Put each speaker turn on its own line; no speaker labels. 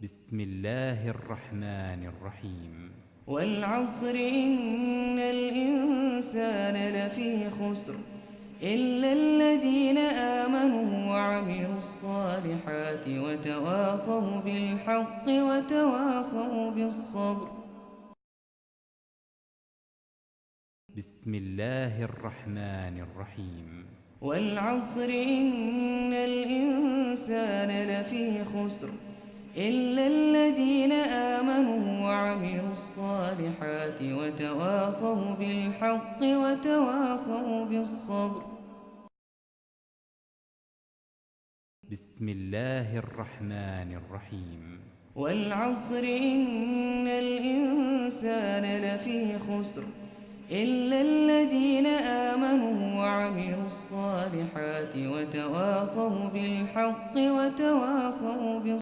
بسم الله الرحمن الرحيم.
والعصر إن الإنسان لفي خسر إلا الذين آمنوا وعملوا الصالحات وتواصوا بالحق وتواصوا بالصبر.
بسم الله الرحمن الرحيم.
والعصر إن الإنسان لفي خسر إلا الذين آمنوا وعملوا الصالحات وتواصوا بالحق وتواصوا بالصبر.
بسم الله الرحمن الرحيم.
والعصر إن الإنسان لفي خسر إلا الذين آمنوا وعملوا الصالحات وتواصوا بالحق وتواصوا بالصبر.